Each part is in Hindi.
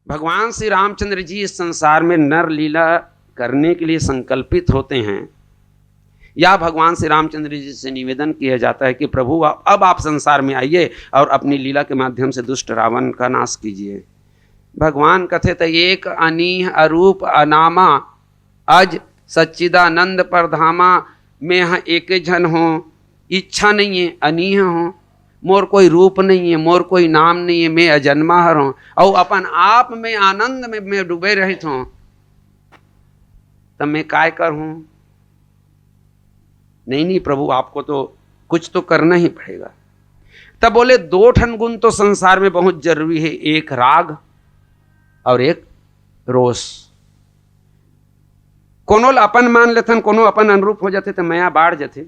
भगवान श्री रामचंद्र जी इस संसार में नर लीला करने के लिए संकल्पित होते हैं, या भगवान श्री रामचंद्र जी से निवेदन किया जाता है कि प्रभु अब आप संसार में आइए और अपनी लीला के माध्यम से दुष्ट रावण का नाश कीजिए। भगवान कथित एक अनीह अरूप अनामा अज सच्चिदानंद परधामा, मैं यहाँ एक जन हो, इच्छा नहीं है अनीह हो, मोर कोई रूप नहीं है, मोर कोई नाम नहीं है, मैं अजन्मा हर हूँ और अपन आप में आनंद में मैं डूबे रहित हूँ, तब मैं काय कर हूँ। नहीं प्रभु, आपको तो कुछ तो करना ही पड़ेगा। तब बोले दो ठन गुण तो संसार में बहुत जरूरी है, एक राग और एक रोष। कोनो अपन मान लेथन, कोनो अपन अनुरूप हो जाते तो मया बाढ़ जाते,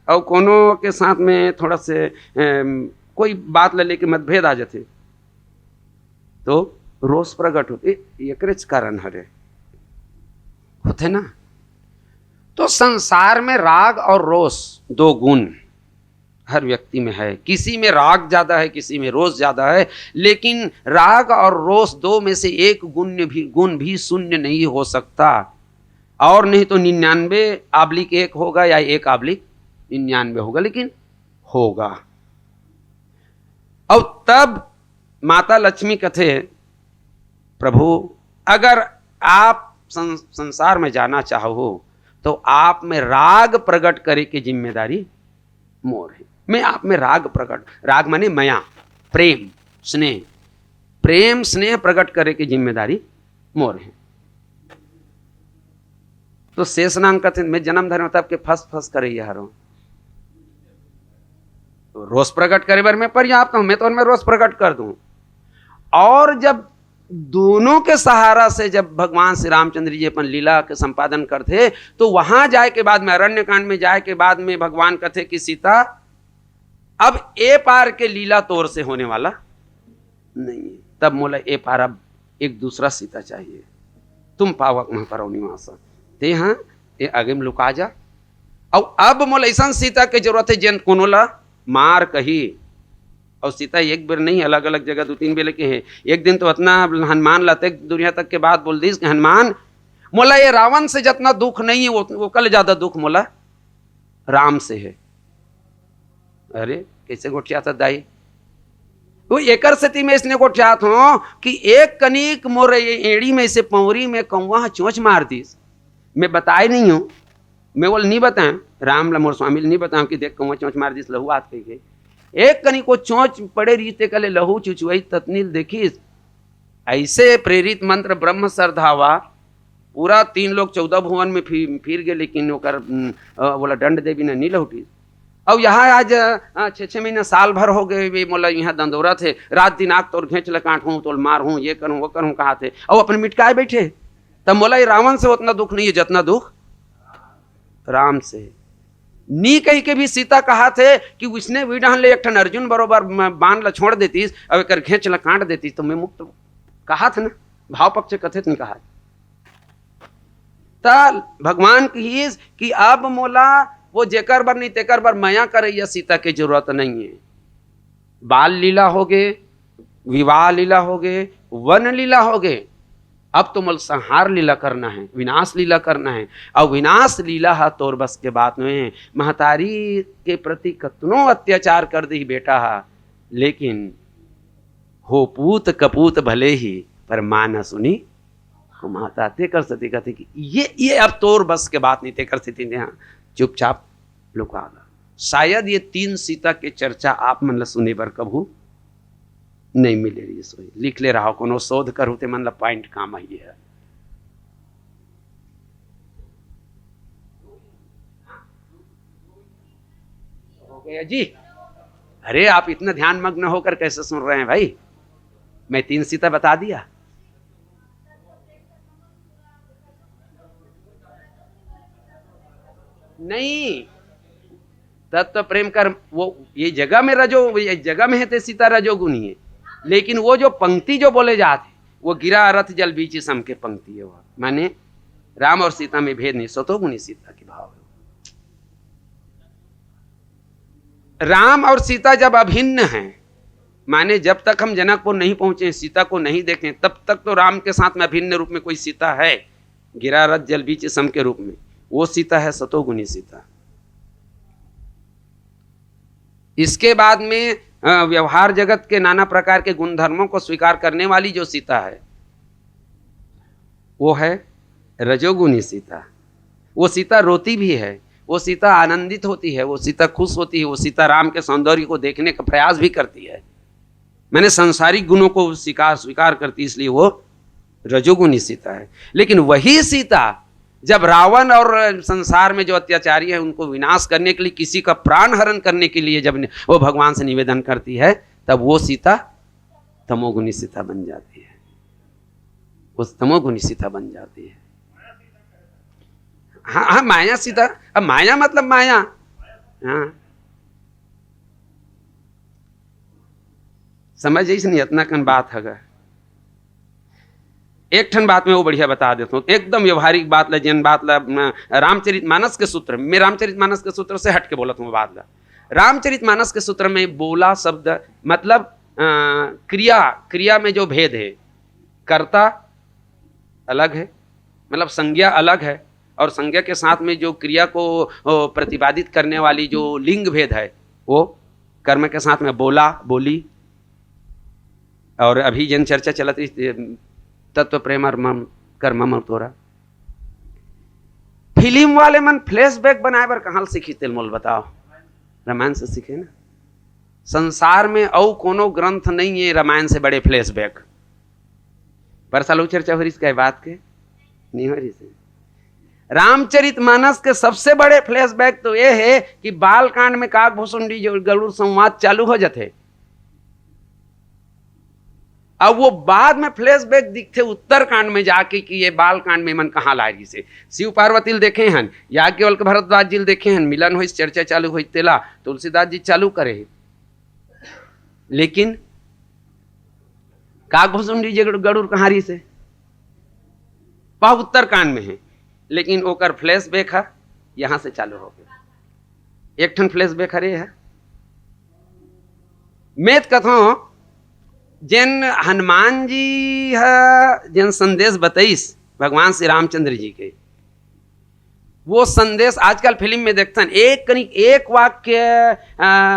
और कोनो के साथ में थोड़ा से कोई बात ले लेके मतभेद आ जाते तो रोष प्रकट होते, एक कारण हरे होते ना। तो संसार में राग और रोष दो गुण हर व्यक्ति में है। किसी में राग ज्यादा है, किसी में रोष ज्यादा है, लेकिन राग और रोष दो में से एक गुण भी शून्य नहीं हो सकता, और नहीं तो 99/1 होगा या 1/99 होगा, लेकिन होगा। और तब माता लक्ष्मी कथे, प्रभु अगर आप संसार में जाना चाहो तो आप में राग प्रकट करे की जिम्मेदारी मोर है। मैं आप में राग प्रकट, राग माने माया, प्रेम स्नेह प्रकट करे की जिम्मेदारी मोर है। तो शेषनांग कथित मैं जन्म धर्म तब के फस करे हारो, तो रोष प्रकट करे बार मैं पर्याप्त हूं, मैं तो उनमें रोष प्रकट कर दूं। और जब दोनों के सहारा से जब भगवान श्री रामचंद्र जी अपन लीला के संपादन करते, तो वहां जाए के बाद में, अरण्य कांड में जाए के बाद में भगवान कथे कि सीता अब ए पार के लीला तौर से होने वाला नहीं है। तब मोला ए पार अब एक दूसरा सीता चाहिए, तुम पावक में करो निवास ते हाँ ये आगे में लुका जा। और अब मोला ऐसा सीता के जरूरत है जन कोनो ला मार कही। और सीता एक बार नहीं, अलग अलग जगह 2-3 बेले के हैं। एक दिन तो इतना हनुमान लाते दुनिया तक के बाद बोल दी कि हनुमान मोला ये रावण से जितना दुख नहीं है वो कल ज्यादा दुख मोला राम से है। अरे कैसे गोठियाता दाई, वो एकर स्थिति में इसने गोठियात हो कि एक कनिक मोर एड़ी में से पौरी में कौवा चोंच मार दी। मैं बताए नहीं हूं, मैं बोल नहीं बताएं, राम ला मोर स्वामी नहीं बताऊं कि देख कौवा चोंच मार दी लहू आत कही गई। एक कनी को चोंच पड़े रीते कले लहू चुचुई ततनील देखिस। ऐसे प्रेरित मंत्र ब्रह्म सरधावा पूरा 3 लोग 14 भुवन में फिर गए, लेकिन ओकर बोला दंड देवी ने नहीं लौटी। अब यहाँ आज 6 महीना साल भर हो गए मोला यहाँ दंदौरा थे, रात दिन आग तोड़ घेंच लकाट हूँ तोल मार हूँ, ये करूँ वो करूँ कहा थे। अब अपने मिटकाए बैठे, तब मोला ये रावण से उतना दुख नहीं है जितना दुख राम से। नी कही के भी सीता कहा थे कि उसने विडहन ले एक ठन अर्जुन बरोबर बाण ला छोड़ देती और एक घेंच ला काट देती तो मैं मुक्त कहा था ना, भाव पक्ष कथित नहीं कहा। तब भगवान की कि अब मोला वो जेकर बर नहीं तेकर बर माया करैया सीता की जरूरत नहीं है। बाल लीला हो गए, विवाह लीला हो गए, वन लीला हो गए, अब तो मल संहार लीला करना है, विनाश लीला करना है। और विनाश लीला है तोर बस के बात में। महतारी के प्रति कतनो अत्याचार कर दी बेटा हा, लेकिन हो पूत कपूत भले ही पर मां न सुनी माता ते कर सती कहते कि ये अब तोर बस के बात नहीं ते कर सती ने, चुपचाप लुका ला। शायद ये 3 सीता के चर्चा आप मन ला सुने बर कभू नहीं मिले रही। सोई लिख ले रहा कोनो शोध करूँ ते मन ला पॉइंट काम आई है। हो गया जी। अरे आप इतना ध्यान मग्न होकर कैसे सुन रहे हैं भाई, मैं 3 सीता बता दिया। नहीं तत्व प्रेम कर वो ये जगह में रजो, ये जगह में है ते सीता रजोगुनी है, लेकिन वो जो पंक्ति जो बोले जाते वो गिरा रथ जल बीच सम के पंक्ति है। वो माने राम और सीता में भेद नहीं, सतोगुनी सीता की भाव है। राम और सीता जब अभिन्न हैं माने जब तक हम जनकपुर नहीं पहुंचे, सीता को नहीं देखें, तब तक तो राम के साथ में अभिन्न रूप में कोई सीता है, गिरारत जल बीच सम के रूप में, वो सीता है सतोगुनी सीता। इसके बाद में व्यवहार जगत के नाना प्रकार के गुणधर्मों को स्वीकार करने वाली जो सीता है वो है रजोगुनी सीता। वो सीता रोती भी है, वो सीता आनंदित होती है, वो सीता खुश होती है, वो सीता राम के सौंदर्य को देखने का प्रयास भी करती है, मैंने सांसारिक गुणों को स्वीकार करती, इसलिए वो रजोगुनी सीता है। लेकिन वही सीता जब रावण और संसार में जो अत्याचारी है उनको विनाश करने के लिए, किसी का प्राण हरण करने के लिए जब वो भगवान से निवेदन करती है, तब वो सीता तमोगुनी सीता बन जाती है, उस तमोगुनी सीता बन जाती है। हाँ हाँ, माया सीता। अब माया मतलब माया, हाँ समझ जैसे नहीं, इतना कन बात है। एक ठन बात में वो बढ़िया बता देता हूँ, एकदम व्यवहारिक बात ला, जन बात ला रामचरितमानस के सूत्र में, मैं रामचरितमानस के सूत्र से हट के बोला हूँ बात ला। रामचरितमानस के सूत्र में बोला शब्द मतलब क्रिया में जो भेद है, कर्ता अलग है, मतलब संज्ञा अलग है, और संज्ञा के साथ में जो क्रिया को प्रतिपादित करने वाली जो लिंग भेद है, वो कर्म के साथ में बोला बोली। और अभी जन चर्चा चलत रही तत्व प्रेम और मम कर्म तोरा, फिल्म वाले मन फ्लैशबैक बनाए बर कहाँ सीखी तिलमोल बताओ? रामायण से सीखे ना। संसार में और कोनो ग्रंथ नहीं है रामायण से बड़े फ्लैशबैक। पर सालों चर्चा हो रही इसका बात के नहीं हो रही से। रामचरितमानस के सबसे बड़े फ्लैशबैक तो ये है कि बालकांड में काकभूषुंडी जो गरुड़ संवाद चालू हो जाते, अब वो बाद में फ्लैशबैक दिखते उत्तरकांड में जाके कि ये बालकांड में मन कहाँ लागी से। शिव पार्वती देखे हन, याज्ञवल्क्य भरद्वाज जी देखे हन, मिलन हो चर्चा चालू हो तेला तुलसीदास जी चालू करे, लेकिन काकभूषुंडी जी गरुड़ कहारी से वह उत्तरकांड में है, लेकिन ओकर फ्लैशबैक है यहां से चालू हो गया। एक ठन फ्लैशबैक हरे है मैं कथों जिन हनुमान जी है जिन संदेश बताइस भगवान श्री रामचंद्र जी के, वो संदेश आजकल फिल्म में देखते हैं, एक वाक्य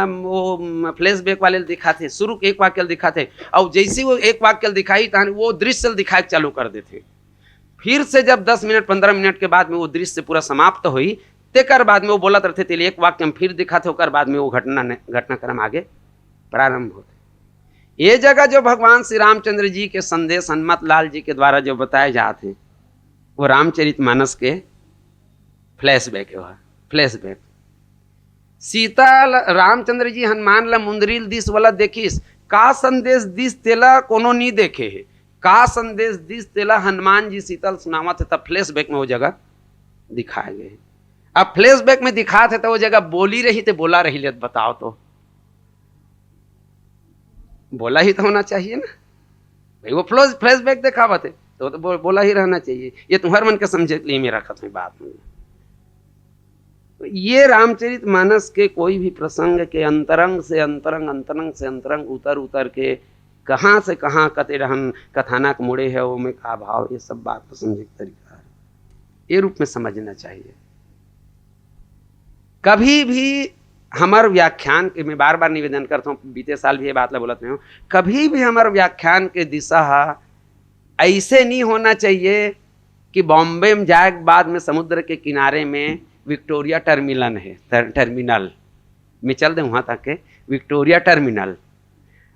वो फ्लैशबैक वाले दिखाते, शुरू एक वाक्य दिखाते, और जैसे वो एक वाक्य दिखाई तो वो दृश्य दिखाए चालू कर देते। फिर से जब 10 मिनट 15 मिनट के बाद में वो दृश्य पूरा समाप्त हुई, तेकर बाद में वो बोला रहते थे एक वाक्य हम फिर दिखाते, होकर बाद में वो घटनाक्रम आगे प्रारंभ होते। ये जगह जो भगवान श्री रामचंद्र जी के संदेश हनुमत लाल जी के द्वारा जो बताए जाते हैं, वो रामचरितमानस के फ्लैशबैक है। फ्लैशबैक सीता रामचंद्र जी हनुमान ला मुंदरील दिस वाला देखिस, का संदेश दिस तेला कोनो नहीं देखे है, का संदेश दिस तेला हनुमान जी सीता सुनावत है, तब फ्लैशबैक में वो जगह दिखाए गए। अब फ्लैशबैक में दिखाते तो वो जगह बोली रही थे, बोला रही ले, बताओ तो बोला ही तो होना चाहिए ना भाई। वो फ्लैशबैक दिखावत है तो बोला ही रहना चाहिए। ये तुम्हारे मन के समझे के लिए मेरा कथन बात नहीं। ये रामचरितमानस के कोई भी प्रसंग के अंतरंग से अंतरंग, अंतरंग से अंतरंग उतर उतर के कहाँ से कहाँ कते रहन कथानक मुड़े है, वो में का भाव, ये सब बात को समझे का तरीका है, ये रूप में समझना चाहिए। कभी भी हमारे व्याख्यान के, मैं बार बार निवेदन करता हूँ, बीते साल भी ये बात ला बोलते हूँ, कभी भी हमारे व्याख्यान के दिशा ऐसे नहीं होना चाहिए कि बॉम्बे में जाए के बाद में समुद्र के किनारे में विक्टोरिया टर्मिनल है, टर्मिनल में चल दे वहाँ तक के विक्टोरिया टर्मिनल।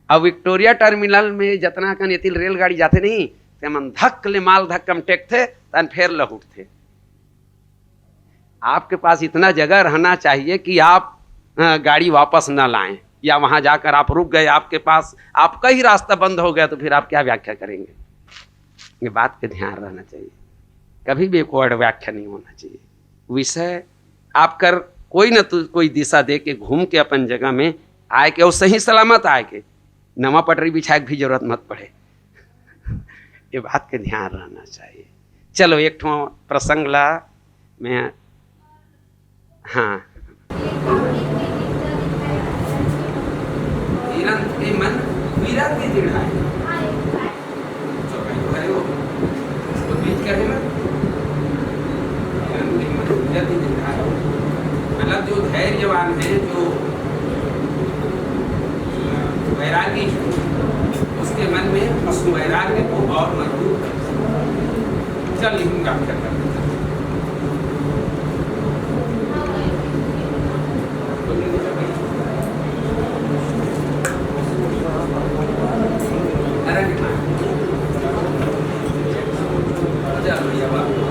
अब विक्टोरिया टर्मिनल में जितना कन ये रेलगाड़ी जाते नहीं ते मन धक्क ले माल धक्कम टेक थे तन फेर लहुट थे। आपके पास इतना जगह रहना चाहिए कि आप गाड़ी वापस न लाएं, या वहां जाकर आप रुक गए, आपके पास आपका ही रास्ता बंद हो गया, तो फिर आप क्या व्याख्या करेंगे? ये बात पे ध्यान रहना चाहिए। कभी भी एक वर्ड व्याख्या नहीं होना चाहिए। विषय आप कर कोई न तो कोई दिशा दे के घूम के अपन जगह में आए के और सही सलामत आए के, नवा पटरी बिछाए भी जरूरत मत पड़े। ये बात के ध्यान रहना चाहिए। चलो एक ठो प्रसंग ला मैं, हाँ विरति दृढ़ाई, चौपाई तो है वो, उसको बीच कर ना विरति दृढ़ाई, मतलब जो धैर्यवान है, जो वैरागी है, उसके मन में उस वैराग्य को और मजबूत कर। चल लिखूंगा क्या करना।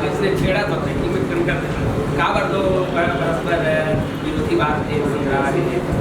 इसने छेड़ा तो कि मैं कम कर देता काबर तो परस्पर विरोधी बात है संग्रह है।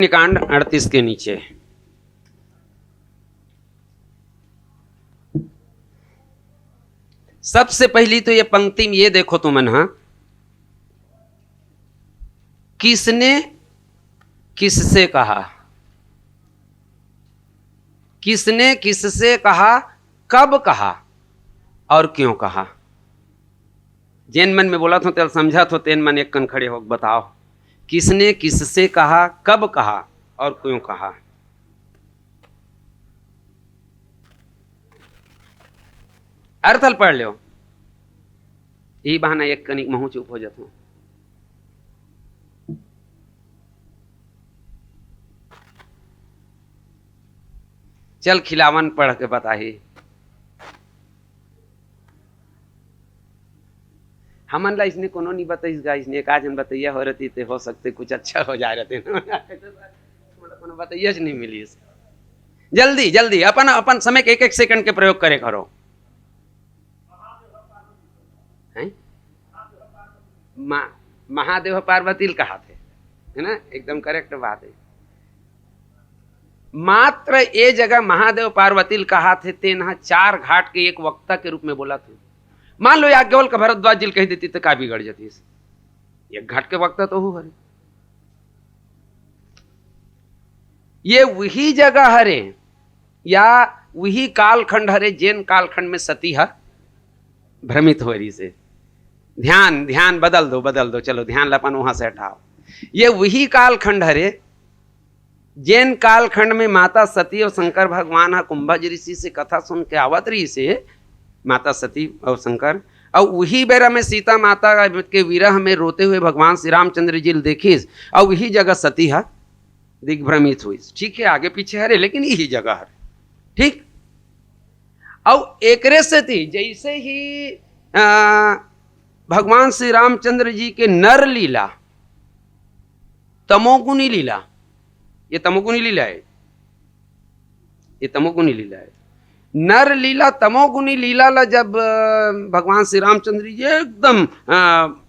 कांड 38 के नीचे। सबसे पहली तो ये पंक्ति में ये देखो तुम ना, किसने किससे कहा, किसने किससे कहा, कब कहा और क्यों कहा। जैन मन में बोला तो तेल समझा तो तेन मन एक कन खड़े हो बताओ, किसने किससे कहा, कब कहा और क्यों कहा। अर्थल पढ़ लो, यही बहाना एक कनिक महू चुप हो जाता हूं। चल खिलावन पढ़ के बताही। हमन ला इसने कोनो नहीं बताइस गा, इसने एक आजन बताइया हो रहती ते हो सकते कुछ अच्छा हो जाए रहते कोनो बताइया नहीं मिली। जल्दी जल्दी अपन अपन समय के एक एक सेकंड के प्रयोग करे करो। महादेव पार्वती कहा थे, है ना, एकदम करेक्ट बात है। मात्र ये जगह महादेव पार्वती कहा थे, तेना 4 घाट के एक वक्ता के रूप में बोला थे। मान लो याज्ञवल का भरद्वाज जी कह देती तो का बिगड़ जाती है, एक घाट के वक्ता तो हो हरे। ये वही जगह हरे या वही कालखंड हरे जैन कालखंड में सती है भ्रमित हो रही से। ध्यान ध्यान बदल दो, चलो ध्यान लपन वहां से हटाओ। ये वही कालखंड हरे जैन कालखंड में माता सती और शंकर भगवान है कुंभज ऋषि से कथा सुन के आवत रही से, माता सती और शंकर, और वही बेरा में सीता माता के विरह में रोते हुए भगवान श्री रामचंद्र जी देखिस, और वही जगह सती है दिग्भ्रमित हुई। ठीक है, आगे पीछे हरे लेकिन यही जगह है। ठीक, और एकरे से थी जैसे ही भगवान श्री रामचंद्र जी के नर लीला, तमोगुनी लीला, ये तमोगुनी लीला है, ये तमोगुनी लीला है। नर लीला तमोगुनी लीला ला जब भगवान श्री रामचंद्र जी एकदम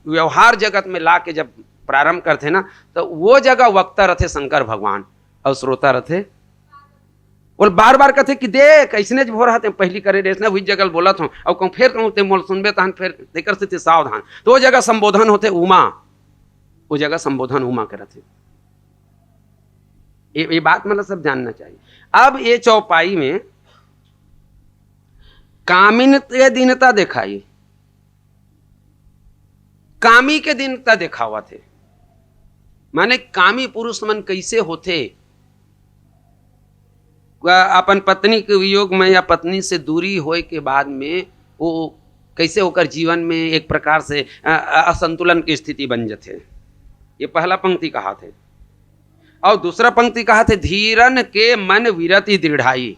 व्यवहार जगत में ला के जब प्रारंभ करते ना, तो वो जगह वक्ता रहते शंकर भगवान और श्रोता रहते। बोल बार बार कहते कि देख ऐसने भो रहा थे पहली करे रेसना वही जगह बोला था, और कहूँ फिर कहूँ ते मोल सुनबे तहन फिर देकर से सावधान। तो वो जगह संबोधन होते उमा, वो जगह संबोधन उमा करते। ये बात मतलब सब जानना चाहिए। अब ये चौपाई में कामिन के दीनता दिखाई, कामी के दीनता देखा हुआ थे, माने कामी पुरुष मन कैसे होते, अपन पत्नी के वियोग में या पत्नी से दूरी होए के बाद में वो कैसे होकर जीवन में एक प्रकार से असंतुलन की स्थिति बन जाते। ये पहला पंक्ति कहा थे। और दूसरा पंक्ति कहा थे धीरन के मन विरति दृढ़ाई।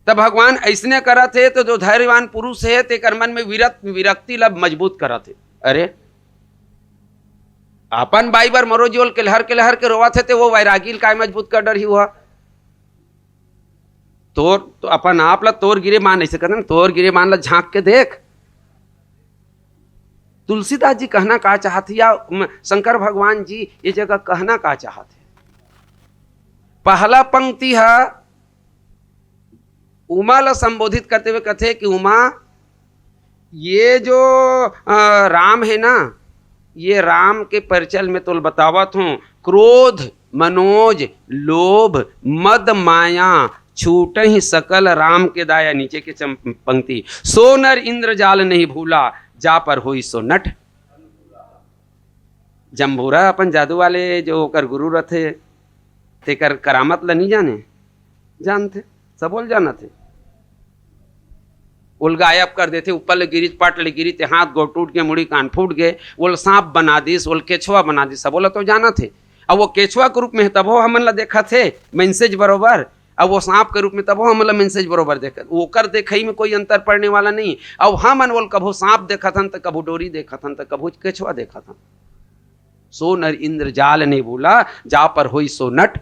तब भगवान ऐसने करा थे तो जो धैर्यवान पुरुष है ते कर मन में विरक्ति लब मजबूत करा थे। अरे अपन बाई बार मरोजीवल के लहर के रोवा थे ते वो वैरागी काय मजबूत कर डर ही हुआ। तोर तो अपन आप ला तोर गिरे मान ऐसे करना, तोर गिरे मान ला झांक के देख। तुलसीदास जी कहना का चाहते या शंकर भगवान जी ये जगह कहना का चाहते, पहला पंक्ति है उमा ला संबोधित करते हुए कथे कि उमा, ये जो राम है ना, ये राम के परिचय में तो बतावत हूँ, क्रोध मनोज लोभ मद माया छूट ही सकल राम के दाया। नीचे के पंक्ति, सो नर इंद्रजाल नहीं भूला, जा पर होई सो नट। जम्बूरा अपन जादू वाले जो कर गुरु रथे ते कर करामत ला नहीं जाने, जानते सब बोल जाना थे। उल गायब कर देते, ऊपर ले गिरी पाट ले गिरी ते हाथ गोड़ टूट गए, मुड़ी कान फूट गए, वो सांप बना दिस, वो केछुआ बना दिस, सब बोला तो जाना थे। अब वो केछुआ के रूप में तब हो हमन ला देखा थे मैसेज बरोबर, अब वो सांप के रूप में तब हो हमन ला मैसेज बरोबर देखा, ओकर देखई में कोई अंतर पड़ने वाला नहीं। अब हमन बोल कभू सांप देखा था तो कभू डोरी देखा था तो कभू केछुआ देखा था। सो नर इंद्र जाल नहीं भूला, जा पर होई सो नट।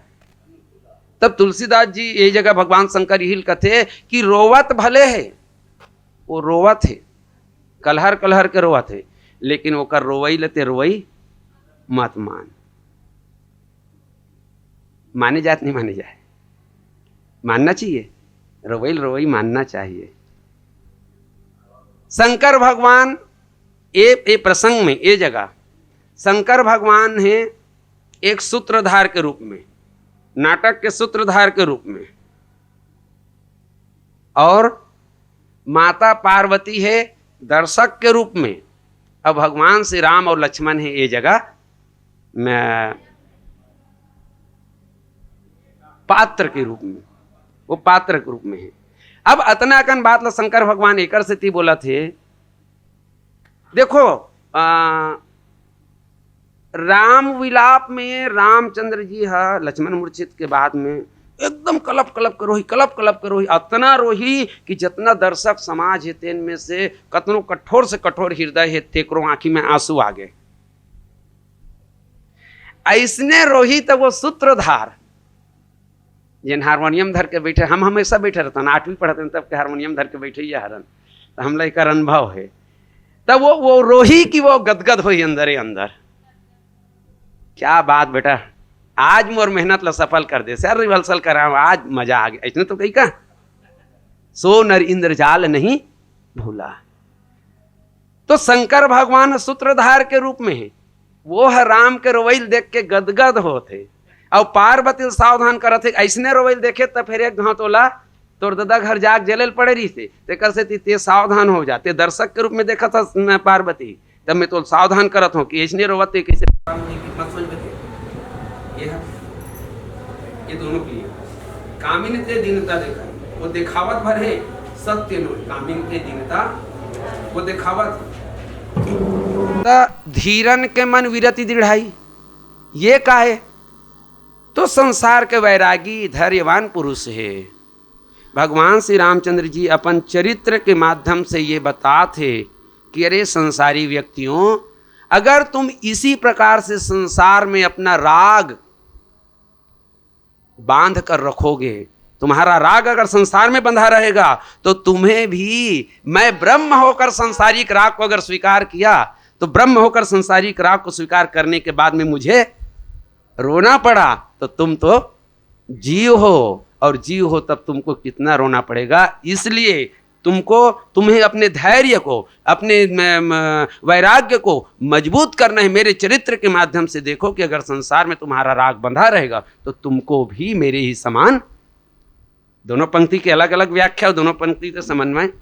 तब तुलसीदास जी ये जगह भगवान शंकर यही कथे कि रोवत भले है, वो रोवत है, कलहर कलहर के रोवत है, लेकिन वो कर रोवई लेते रोवई मत मान। माने जात नहीं माने जाए, मानना चाहिए, रोवई रोवई मानना चाहिए। शंकर भगवान ए प्रसंग में ये जगह शंकर भगवान है एक सूत्रधार के रूप में, नाटक के सूत्रधार के रूप में, और माता पार्वती है दर्शक के रूप में। अब भगवान श्री राम और लक्ष्मण है ये जगह में पात्र के रूप में, वो पात्र के रूप में है। अब अतना अकन बात ला शंकर भगवान एकर से ती बोला थे, देखो राम विलाप में रामचंद्र जी है लक्ष्मण मूर्छित के बाद में एकदम कलप कलप करो ही अतना रोही कि जितना दर्शक समाज है तेन में से कतनो कठोर से कठोर हृदय है तेकरो आंखी में आंसू आ गए। ऐसने रोही तब वो सूत्रधार जिन हारमोनियम धर के बैठे, हम हमेशा बैठे रहते ना, 8वीं पढ़ते तब के हारमोनियम धर के बैठे ही हरन, तो हम लोग का अनुभव है। तब वो रोही की वो गदगद हुई अंदर ही अंदर, क्या बात बेटा, आज मोर मेहनत ला सफल कर दे सर, रिहर्सल करा आज मजा आ गया। इसने तो कही का सो नर इंद्रजाल नहीं भूला। तो शंकर भगवान सूत्रधार के रूप में है, वो है राम के रोवैल देख के गदगद होते, और पार्वती सावधान करते ऐसने रोवैल देखे तब फिर एक घाव तोला तोर दादा घर जाग जलेल पड़े रही थे तेकर से ते सावधान हो जाते। दर्शक के रूप में देखा था पार्वती, तब मैं तो सावधान करत हूँ कि ऐसने रोवते कैसे ये दोनों की कामिन ते दीनता देखा, वो दिखावत भर है सत्य नो, कामिन ते दीनता वो दिखावत। धीरन के मन विरति दृढ़ाई, ये काहे तो संसार के वैरागी धैर्यवान पुरुष है। भगवान श्री रामचंद्र जी अपन चरित्र के माध्यम से ये बताते कि अरे संसारी व्यक्तियों, अगर तुम इसी प्रकार से संसार में अपना राग बांध कर रखोगे, तुम्हारा राग अगर संसार में बंधा रहेगा, तो तुम्हें भी, मैं ब्रह्म होकर संसारिक राग को अगर स्वीकार किया, तो ब्रह्म होकर संसारिक राग को स्वीकार करने के बाद में मुझे रोना पड़ा, तो तुम तो जीव हो, और जीव हो तब तुमको कितना रोना पड़ेगा। इसलिए तुम्हें अपने धैर्य को, अपने वैराग्य को मजबूत करना है। मेरे चरित्र के माध्यम से देखो कि अगर संसार में तुम्हारा राग बंधा रहेगा तो तुमको भी मेरे ही समान। दोनों पंक्ति के अलग अलग व्याख्या और दोनों पंक्ति के समन्वय।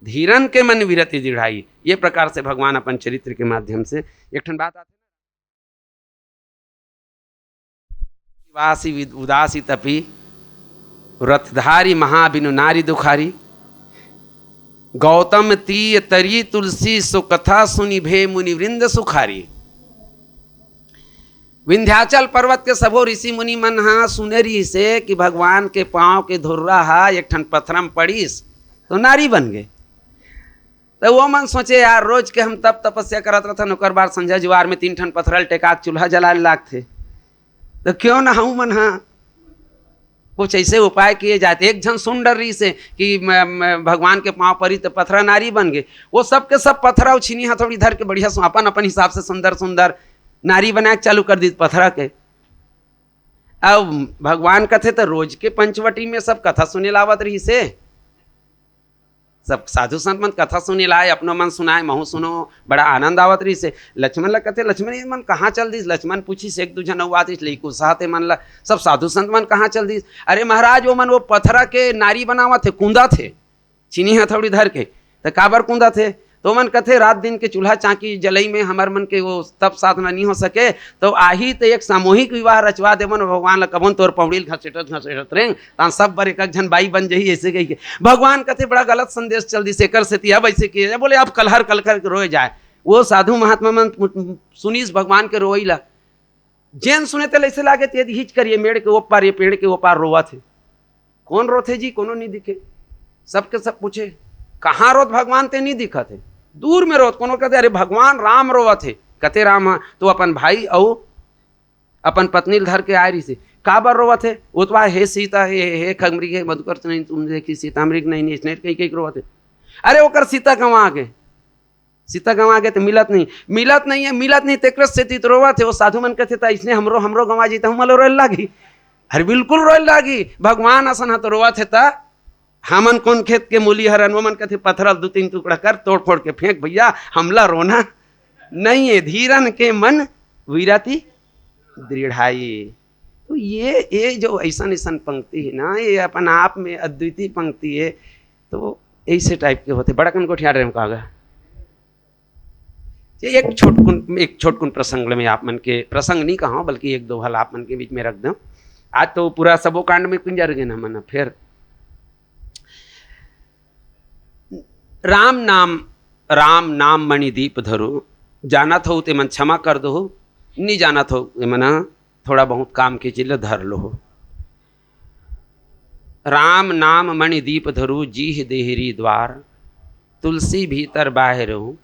धीरन के मन विरति दृढ़ाई, ये प्रकार से भगवान अपन चरित्र के माध्यम से एक ठन बात आती वासी उदासी तपी रथधारी महाबिनु नारी दुखारी, गौतम तीय तरी तुलसी सुकथा सुनि भे मुनि वृंद सुखारी। विंध्याचल पर्वत के सबो ऋषि मुनि मन हा सुनेरी से कि भगवान के पांव के धुर्रा हा एक ठन पत्थरम पड़ीस तो नारी बन गए। तो वो मन सोचे यार रोज के हम तब तपस्या करत रहथन, ओकर बाद संझा जुआर में 3 ठन पत्थरल टेकाक चूल्हा जला लागथे, तो क्यों ना हम मन हा कुछ ऐसे उपाय किए जाते। एक जन सुन डर रही से कि भगवान के पांव परी तो पत्थरा नारी बन गए, वो सब के सब पत्थरा छीनी हथौड़ी धर के बढ़िया अपन अपन हिसाब से सुंदर सुंदर नारी बना के चालू कर दी पत्थरा के। अब भगवान कथे तो रोज के पंचवटी में सब कथा सुने लावत रही से, सब साधु संत मन कथा सुने लाए, अपनो मन सुनाए, महू सुनो, बड़ा आनंद आवत रही से। लक्ष्मण ला कथे लक्ष्मण ये मन कहाँ चल दिस, लक्ष्मण पूछी से एक दूजा नौवात लईकू साथे मन ला, सब साधु संत मन कहाँ चल दिस। अरे महाराज वो मन वो पथरा के नारी बनावा थे, कूदा थे, चीनी हथौड़ी धर के, तो काबर कूदा थे, तो मन कथे रात दिन के चूल्हा चाकी जलई में हमार मन के वो तप साधना नहीं हो सके, तो आही तो एक सामूहिक विवाह रचवा देवन भगवान ला, कबन तोर पौड़ील घसेटत रेंग तान सब बर एक जन बाई बन जही, ऐसे कही के भगवान कथे बड़ा गलत संदेश चल दी सेकर से तिया वैसे किए, बोले आप कलहर कलकर रोए जाए। वो साधु महात्मा मन सुनीस भगवान के रोई ला, जैन सुने तो ऐसे लागे ते हिच करिए मेड़ के वो पार, ये पेड़ के वो पार रोवा थे, कौन रोथे जी, कोनो नहीं दिखे, सबके सब पूछे कहाँ रोत, भगवान ते नहीं दिखा थे, दूर में रोत, कोनो कहते अरे भगवान राम रोवा थे, कते राम तो अपन भाई और अपन पत्नी धर के आए रही से, काबर रोवा थे, वो तो हे सीता हे खमरी हे मधुकर नहीं तुमने देखी सीता अमृग नहीं स्नेह कहीं कहीं रोवा थे। अरे वो कर सीता गंवा गए, सीता गंवा गए तो मिलत नहीं है, मिलत नहीं तेकर से तीत रोवा थे। वो साधु मन कहते था इसने हमरो गंवा जीता हूँ मलो रोल लागी, अरे बिल्कुल रोल लागी, भगवान असन तो रोवा थे ता हमन कौन खेत के मूली हरन, वो मन कहते पत्थर 2-3 टुकड़ा कर तोड़ फोड़ के फेंक, भैया हमला रोना नहीं है, धीरन के मन वीरति दृढ़ाई। तो ये जो ऐसा पंक्ति है ना, ये अपन आप में अद्वितीय पंक्ति है, तो ऐसे टाइप के होते बड़ा कन को ठिया रहे कहा। ये एक छोटकुन प्रसंग में आप मन के प्रसंग नहीं कहा बल्कि 1-2 हल आप मन के बीच में रख दूं। आज तो पूरा सबो कांड में कुंजर गए ना मन, फिर राम नाम मणिदीप धरो, जाना हो ते मन क्षमा कर दो, नहीं जाना हो ते मन थोड़ा बहुत काम की चीज धर लो। राम नाम मणिदीप धरो, जीह देहरी द्वार, तुलसी भीतर बाहर हो,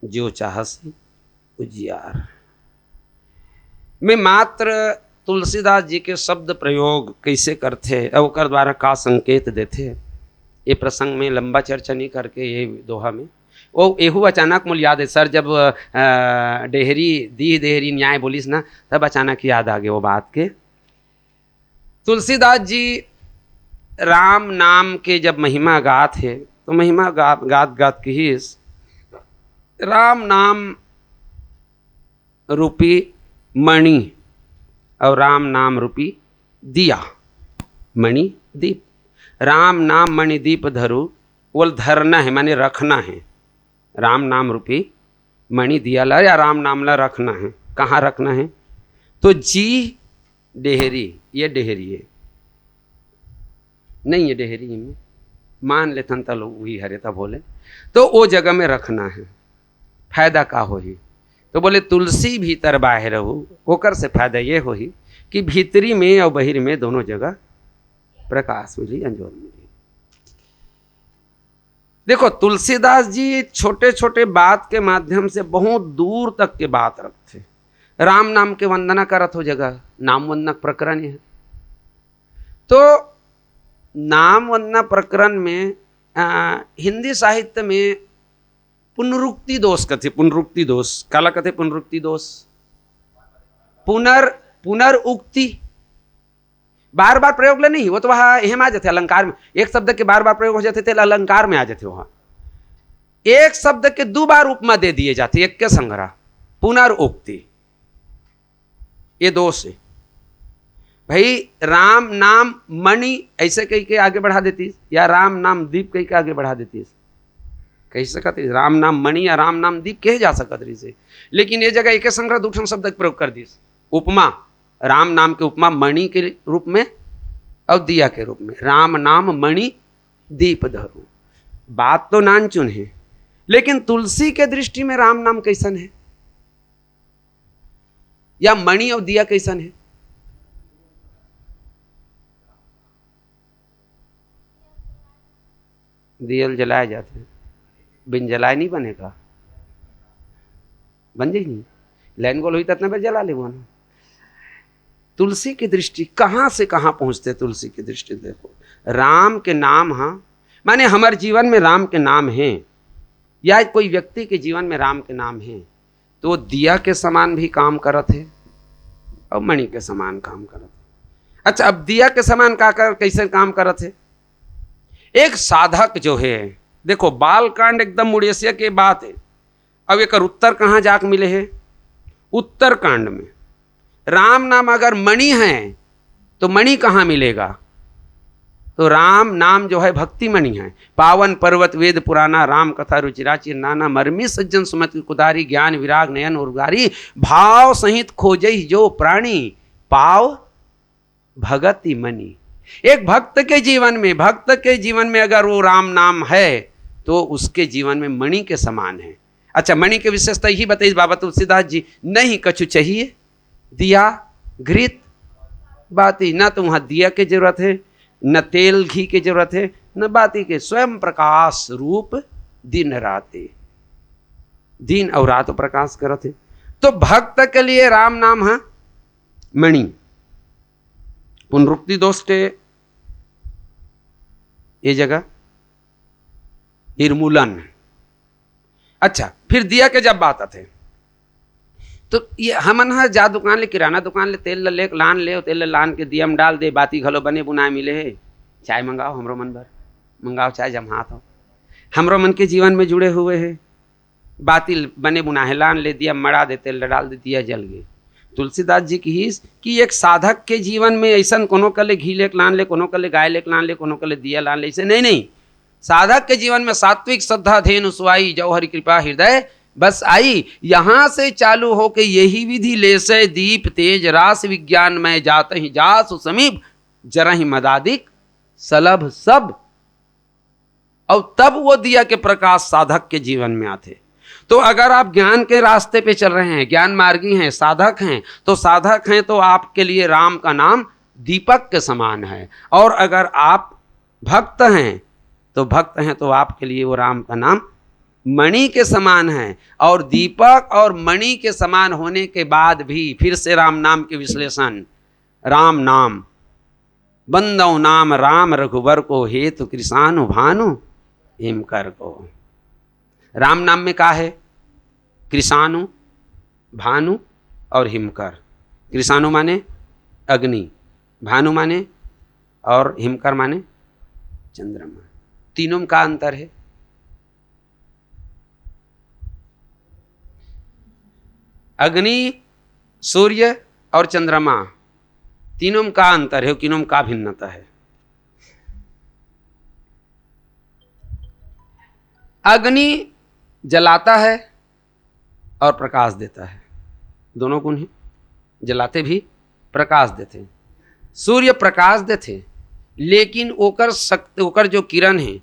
जो चाहस उजियार। में मात्र तुलसीदास जी के शब्द प्रयोग कैसे करते और ओकर द्वारा का संकेत देते, ये प्रसंग में लंबा चर्चा नहीं करके ये दोहा में वो एहू अचानक मुझे याद है सर, जब देहरी न्याय बोलिस ना, तब अचानक याद आ गए वो बात के। तुलसीदास जी राम नाम के जब महिमा गात है, तो महिमा गात की ही राम नाम रूपी मणि और राम नाम रूपी दिया, मणि दीप, राम नाम मणि दीप धरो, वो धरना है माने रखना है, राम नाम रूपी मणि दिया ला या राम नाम ला रखना है, कहाँ रखना है, तो जी डेहरी, ये डेहरी है नहीं, ये डेहरी में मान लेथन त लोग वही हरे था बोले, तो वो जगह में रखना है, फायदा का हो ही, तो बोले तुलसी भीतर बाहर हो, ओकर से फायदा ये हो ही कि भीतरी में और बहिर में दोनों जगह प्रकाश मिली, अंजोर मिली। देखो तुलसीदास जी छोटे छोटे बात के माध्यम से बहुत दूर तक के बात रखते। राम नाम के वंदना करत हो जगह नाम वंदना प्रकरण है, तो नाम वंदना प्रकरण में हिंदी साहित्य में पुनरुक्ति दोष कथे, पुनरुक्ति दोष काला कथे, पुनरुक्ति दोष पुनरुक्ति बार बार प्रयोग ले नहीं, वो तो वहाँ एहम आ जाते अलंकार में, एक शब्द के बार बार प्रयोग हो जाते थे अलंकार में आ जाते, वहाँ एक शब्द के 2 बार उपमा दे दिए जाते एक के संग्रह, पुनरुक्ति, ये दोष है भाई। राम नाम मणि ऐसे कही के आगे बढ़ा देती, या राम नाम दीप कही के आगे बढ़ा देती, कही सकती राम नाम मणि या राम नाम दीप कहे जा सकत रही से, लेकिन ये जगह एक संग्रह 2 शब्द का प्रयोग कर दी, उपमा, राम नाम के उपमा मणि के रूप में और दिया के रूप में, राम नाम मणि दीप धरो। बात तो नान चुन है, लेकिन तुलसी के दृष्टि में राम नाम कैसन है या मणि और दिया कैसन है? दियल जलाए जाते हैं, बिन जलाए नहीं बनेगा, बन जाए नहीं, लाइन गोल हुई तो इतना जला ले वो ना। तुलसी की दृष्टि कहाँ से कहाँ पहुँचते, तुलसी की दृष्टि देखो, राम के नाम, हाँ माने हमारे जीवन में राम के नाम हैं, या कोई व्यक्ति के जीवन में राम के नाम हैं, तो दिया के समान भी काम करत है और मणि के समान काम करत है। अच्छा, अब दिया के समान का कर कैसे काम करत है? एक साधक जो है, देखो बालकांड एकदम मुड़ेसिया के बात है। अब एक उत्तर कहाँ जाके मिले है? उत्तर कांड में। राम नाम अगर मणि है तो मणि कहाँ मिलेगा? तो राम नाम जो है भक्ति मणि है। पावन पर्वत वेद पुराना, राम कथा रुचिराचि नाना, मर्मी सज्जन सुमति कुदारी, ज्ञान विराग नयन उर्गारी, भाव सहित खोजई जो प्राणी, पाव भगति मणि। एक भक्त के जीवन में अगर वो राम नाम है तो उसके जीवन में मणि के समान है। अच्छा, मणि की विशेषता यही बताइए बाबा तुलसीदास जी, नहीं कछु चाहिए दिया घृत बाती, ना तो वहाँ दिया की जरूरत है, न तेल घी की जरूरत है, न बाती के, स्वयं प्रकाश रूप दिन राते, दिन और रात प्रकाश करते। तो भक्त के लिए राम नाम है मणि। पुनरुक्ति दोष के ये जगह निर्मूलन। अच्छा, फिर दिया के जब बात आते तो ये हमन है जा दुकान ले, किराना दुकान ले, तेल ले लान ले, तेल लान के दिया में डाल दे, बाती घलो बने बुनाए मिले है। चाय मंगाओ हमरो मन भर, मंगाओ चाय जमात हो, हमरो मन के जीवन में जुड़े हुए है। बाती बने बुनाए लान ले, दिया मड़ा दे, तेल डाल दे, दिया जल गए। तुलसीदास जी की ही कि एक साधक के जीवन में ऐसा कोनो कले घी लेक लान ले, कोनो कले गाय लेक लान ले, कोनो कले दिया लान ले, ऐसे नहीं। साधक के जीवन में सात्विक श्रद्धा धेनु सुआई, जौ हरि कृपा हृदय बस आई। यहां से चालू होके यही विधि ले से, दीप तेज रास विज्ञान में जात ही जासु समीप, जरा ही मदादिक सलभ सब। और तब वो दिया के प्रकाश साधक के जीवन में आते। तो अगर आप ज्ञान के रास्ते पे चल रहे हैं, ज्ञान मार्गी हैं, साधक हैं, तो साधक हैं तो आपके लिए राम का नाम दीपक के समान है। और अगर आप भक्त हैं तो आपके लिए वो राम का नाम मणि के समान है। और दीपक और मणि के समान होने के बाद भी फिर से राम नाम के विश्लेषण। राम नाम बंदौ नाम राम रघुबर को, हेतु कृषानु भानु हिमकर को। राम नाम में क्या है? कृषानु, भानु और हिमकर। कृषानु माने अग्नि, भानु माने और हिमकर माने चंद्रमा। तीनों में का अंतर है? अग्नि, सूर्य और चंद्रमा, तीनों में का अंतर है, तीनों में का भिन्नता है? अग्नि जलाता है और प्रकाश देता है, दोनों गुण हैं। जलाते भी, प्रकाश देते। सूर्य प्रकाश देते, लेकिन ओकर जो किरण है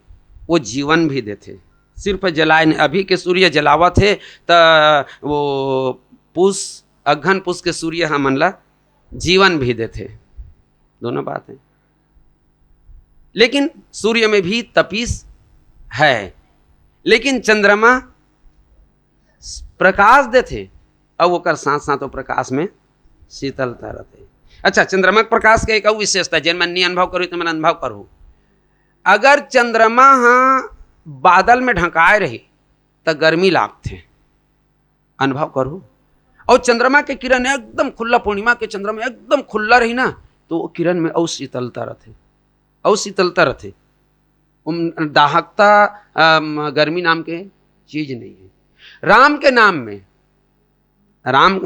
वो जीवन भी देते। सिर्फ जलाए नहीं। अभी के सूर्य जलावत है तो वो पुष अघन पुष के सूर्य हमन ला जीवन भी देते, दोनों बात है। लेकिन सूर्य में भी तपिश है, लेकिन चंद्रमा प्रकाश देते और ओकर साथ साथ प्रकाश में शीतलता रहते। अच्छा, चंद्रमा प्रकाश के एक और विशेषता जिन मन नहीं अनुभव करूँ तो मैं अनुभव करूँ। अगर चंद्रमा हाँ बादल में ढंकाए रही तो गर्मी लागते, अनुभव करूँ। और चंद्रमा के किरण एकदम खुला, पूर्णिमा के चंद्रमा एकदम खुला रही ना तो वो किरण में और शीतलता रहते। दाहकता गर्मी नाम के चीज नहीं है। राम के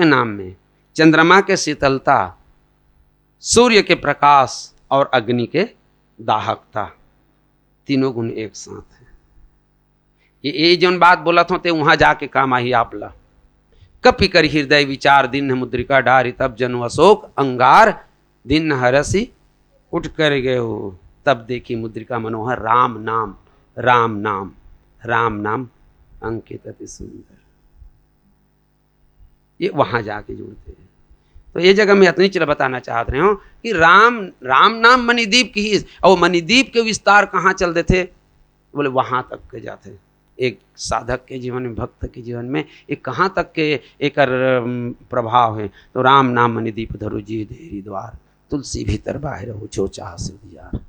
नाम में चंद्रमा के शीतलता, सूर्य के प्रकाश और अग्नि के दाहकता, तीनों गुण एक साथ है। ये जो बात बोला था ते वहां जाके काम आई आप ला। कपि कर हृदय विचार, दिन मुद्रिका डारी, तब जनु अशोक अंगार, दिन हरसी उठ कर गए हो, तब देखी मुद्रिका मनोहर, राम नाम अंकित अति सुंदर। ये वहां जाके जुड़ते हैं। तो ये जगह मैं इतनी चीज बताना चाहते रहे हूं कि राम नाम मणिदीप की ही, और मणिदीप के विस्तार कहाँ चल देते? बोले वहां तक के जाते। एक साधक के जीवन में, भक्त के जीवन में एक कहाँ तक के एक प्रभाव है? तो राम नाम मणिदीप धरु जी देरी द्वार, तुलसी भीतर बाहर हो, जो चाह से दियार।